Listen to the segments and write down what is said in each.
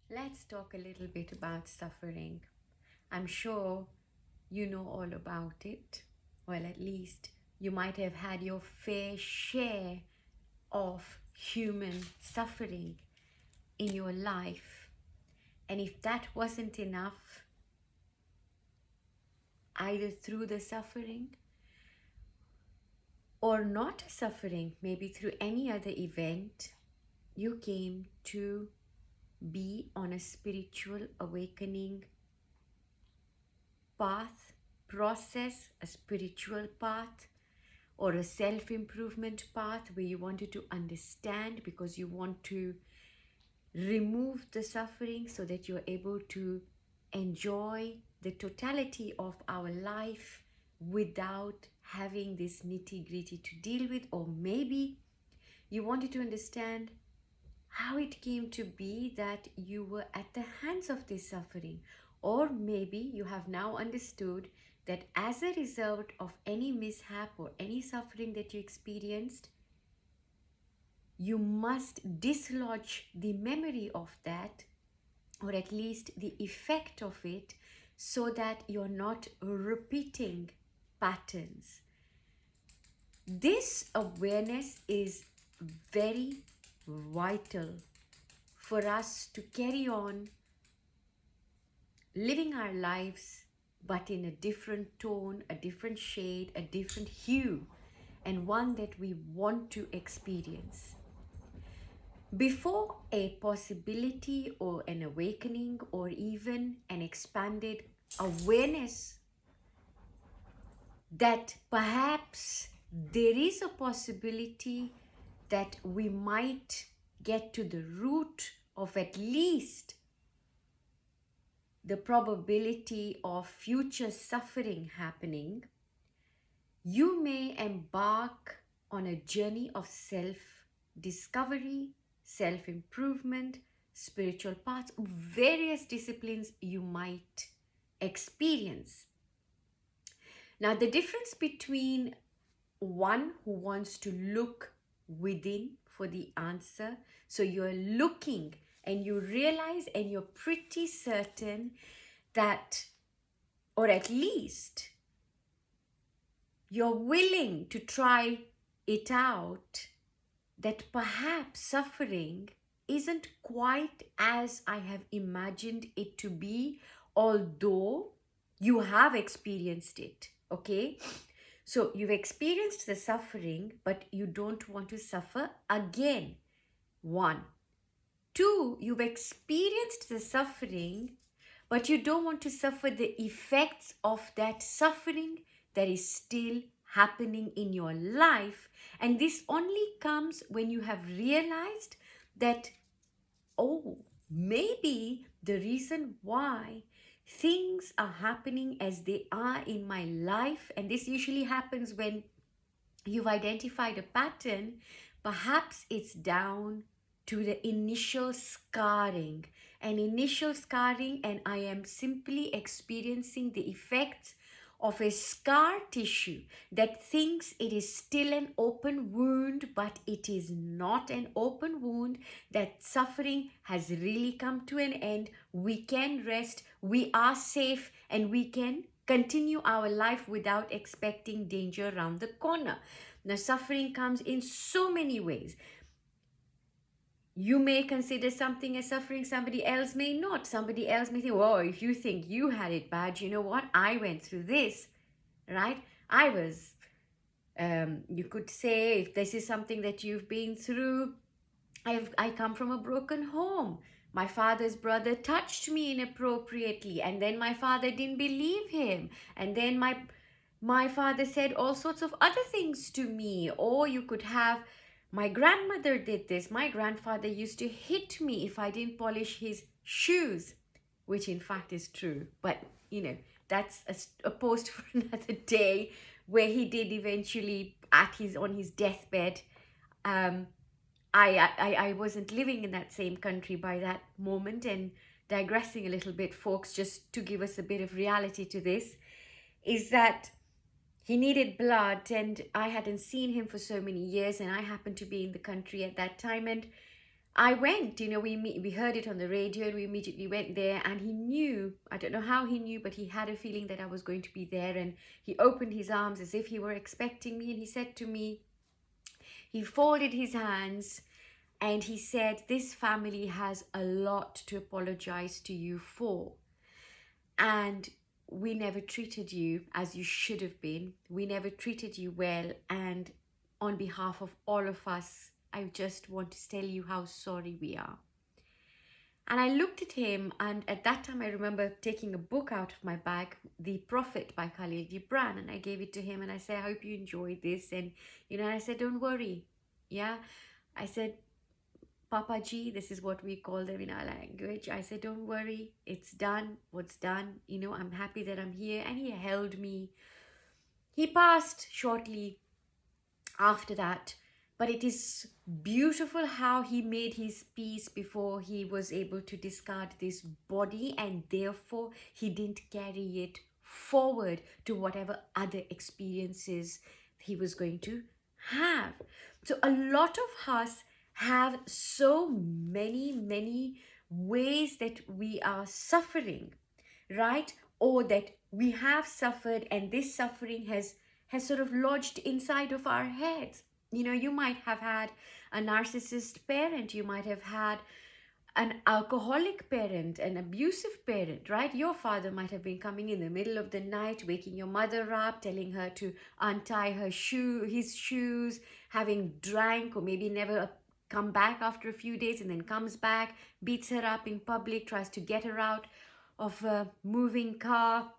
Let's talk a little bit about suffering. I'm sure you know all about it. Well, at least you might have had your fair share of human suffering in your life. And if that wasn't enough, either through the suffering or not suffering, maybe through any other event, you came to be on a spiritual awakening path, process, a spiritual path, or a self improvement path where you wanted to understand because you want to remove the suffering so that you're able to enjoy the totality of our life without having this nitty gritty to deal with, or maybe you wanted to understand how it came to be that you were at the hands of this suffering. Or maybe you have now understood that as a result of any mishap or any suffering that you experienced, you must dislodge the memory of that, or at least the effect of it, so that you're not repeating patterns. This awareness is very vital for us to carry on living our lives, but in a different tone, a different shade, a different hue, and one that we want to experience. Before a possibility or an awakening or even an expanded awareness that perhaps there is a possibility that we might get to the root of at least the probability of future suffering happening, you may embark on a journey of self discovery, self improvement, spiritual paths, various disciplines you might experience. Now, the difference between one who wants to look within for the answer, so you're looking and you realize and you're pretty certain that, or at least you're willing to try it out, that perhaps suffering isn't quite as I have imagined it to be, although you have experienced it. Okay, so you've experienced the suffering, but you don't want to suffer again. One. Two, you've experienced the suffering, but you don't want to suffer the effects of that suffering that is still happening in your life. And this only comes when you have realized that, oh, maybe the reason why things are happening as they are in my life, and this usually happens when you've identified a pattern, perhaps it's down to the initial scarring. And I am simply experiencing the effects of a scar tissue that thinks it is still an open wound, but it is not an open wound. That suffering has really come to an end. We can rest, we are safe, and we can continue our life without expecting danger around the corner. Now, suffering comes in so many ways. You may consider something as suffering, somebody else may not. Somebody else may think, oh, if you think you had it bad, you know what? I went through this, right? You could say, if this is something that you've been through, I come from a broken home. My father's brother touched me inappropriately, and then my father didn't believe him. And then my father said all sorts of other things to me. Or you could have, my grandmother did this. My grandfather used to hit me if I didn't polish his shoes, which in fact is true. But, that's a post for another day, where he did eventually, on his deathbed. I wasn't living in that same country by that moment. And digressing a little bit, folks, just to give us a bit of reality to this, is that he needed blood, and I hadn't seen him for so many years, and I happened to be in the country at that time. And I went, we heard it on the radio and we immediately went there, and he knew, I don't know how he knew, but he had a feeling that I was going to be there, and he opened his arms as if he were expecting me, and he said to me, he folded his hands and he said, this family has a lot to apologize to you for. And we never treated you as you should have been. We never treated you well. And on behalf of all of us, I just want to tell you how sorry we are. And I looked at him, and at that time I remember taking a book out of my bag, The Prophet by Khalil Gibran, and I gave it to him and I said, I hope you enjoyed this. And I said, don't worry. Yeah. I said, Papa Ji, this is what we call them in our language. I said, don't worry, it's done. What's done? I'm happy that I'm here. And he held me. He passed shortly after that. But it is beautiful how he made his peace before he was able to discard this body, and therefore he didn't carry it forward to whatever other experiences he was going to have. So a lot of us have so many ways that we are suffering, right? Or that we have suffered, and this suffering has sort of lodged inside of our heads. You might have had a narcissist parent, you might have had an alcoholic parent, an abusive parent, right? Your father might have been coming in the middle of the night, waking your mother up, telling her to untie his shoes, having drank or maybe never come back after a few days, and then comes back, beats her up in public, tries to get her out of a moving car.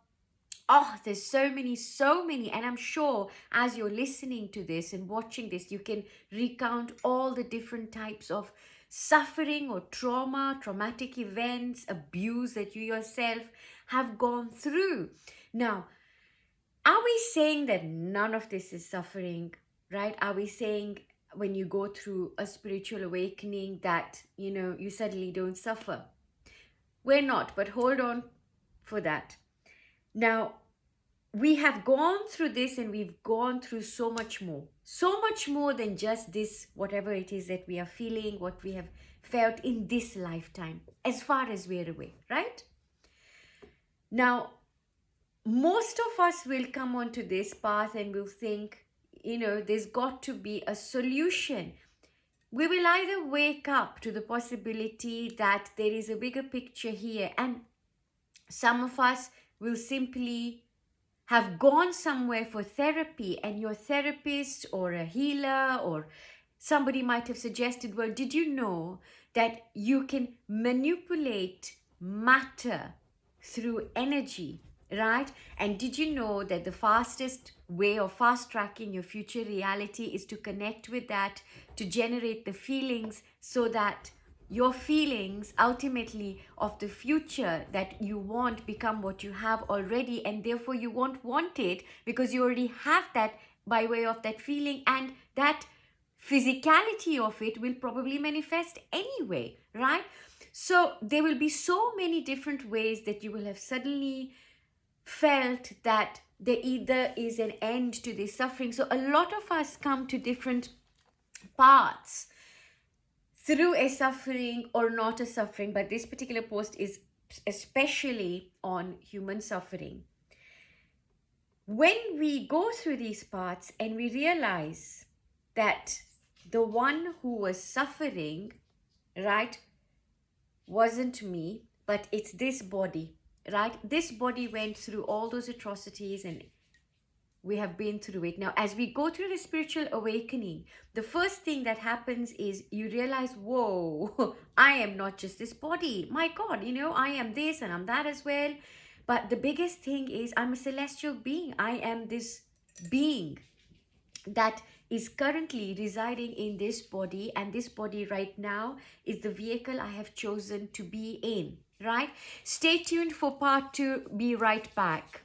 Oh, there's so many. And I'm sure as you're listening to this and watching this, you can recount all the different types of suffering or traumatic events, abuse that you yourself have gone through. Now, are we saying that none of this is suffering, right? Are we saying when you go through a spiritual awakening that, you suddenly don't suffer? We're not, but hold on for that. Now, we have gone through this, and we've gone through so much more than just this, whatever it is that we are feeling, what we have felt in this lifetime, as far as we're aware, right? Now, most of us will come onto this path and will think, there's got to be a solution. We will either wake up to the possibility that there is a bigger picture here, and some of us will simply have gone somewhere for therapy, and your therapist or a healer or somebody might have suggested, well, did you know that you can manipulate matter through energy, right? And did you know that the fastest way of fast tracking your future reality is to connect with that, to generate the feelings, so that your feelings ultimately of the future that you want become what you have already, and therefore you won't want it because you already have that by way of that feeling, and that physicality of it will probably manifest anyway, right? So there will be so many different ways that you will have suddenly felt that there either is an end to this suffering. So a lot of us come to different paths through a suffering or not a suffering, but this particular post is especially on human suffering. When we go through these paths and we realize that the one who was suffering, right, wasn't me, but it's this body, right? This body went through all those atrocities, and we have been through it. Now, as we go through the spiritual awakening, the first thing that happens is you realize, whoa, I am not just this body. My God, I am this and I'm that as well. But the biggest thing is I'm a celestial being. I am this being that is currently residing in this body, and this body right now is the vehicle I have chosen to be in, right? Stay tuned for part 2. Be right back.